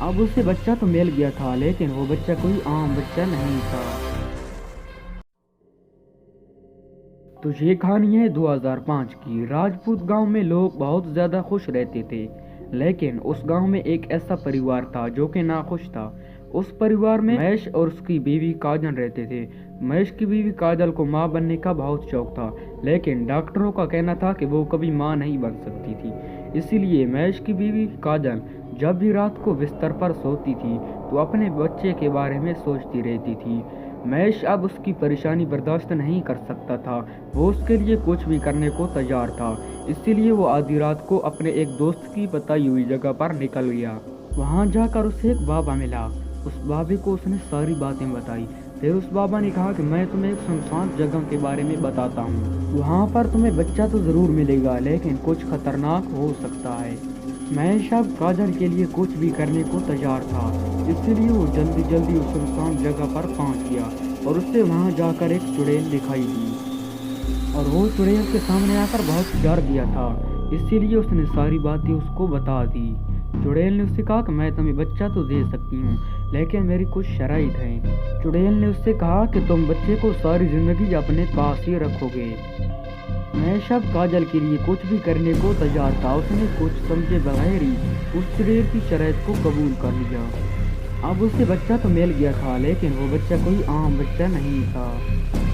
अब उसे बच्चा तो मिल गया था, लेकिन वो बच्चा कोई आम बच्चा नहीं था। तो ये कहानी है 2005 की। राजपूत गांव में लोग बहुत ज़्यादा खुश रहते थे, लेकिन उस गांव में एक ऐसा परिवार था जो कि नाखुश था। उस परिवार में महेश और उसकी बीवी काजल रहते थे। महेश की बीवी काजल को माँ बनने का बहुत शौक था, लेकिन डॉक्टरों का कहना था कि वो कभी माँ नहीं बन सकती थी। इसीलिए महेश की बीवी काजल जब भी रात को बिस्तर पर सोती थी तो अपने बच्चे के बारे में सोचती रहती थी। महेश अब उसकी परेशानी बर्दाश्त नहीं कर सकता था। वो उसके लिए कुछ भी करने को तैयार था। इसीलिए वो आधी रात को अपने एक दोस्त की बताई हुई जगह पर निकल गया। वहाँ जाकर उसे एक बाबा मिला। उस बाबे को उसने सारी बातें बताई। फिर उस बाबा ने कहा कि मैं तुम्हें एक सुनसान जगह के बारे में बताता हूँ। वहाँ पर तुम्हें बच्चा तो ज़रूर मिलेगा, लेकिन कुछ खतरनाक हो सकता है। महेश अब काजल के लिए कुछ भी करने को तैयार था। इसलिए वो जल्दी जल्दी उस सुनसान जगह पर पहुंच गया और उससे वहां जाकर एक चुड़ैल दिखाई दी, और वो चुड़ैल उसके सामने आकर बहुत डर गया था। इसीलिए उसने सारी बातें उसको बता दी। चुड़ैल ने उससे कहा कि मैं तुम्हें बच्चा तो दे सकती हूँ, लेकिन मेरी कुछ शराइत है। चुड़ैल ने उससे कहा कि तुम बच्चे को सारी जिंदगी अपने पास ही रखोगे। महेश अब काजल के लिए कुछ भी करने को तैयार था। उसने कुछ समझे बगैर ही उस चुड़ैल की शर्त को कबूल कर लिया। अब उसे बच्चा तो मिल गया था, लेकिन वो बच्चा कोई आम बच्चा नहीं था।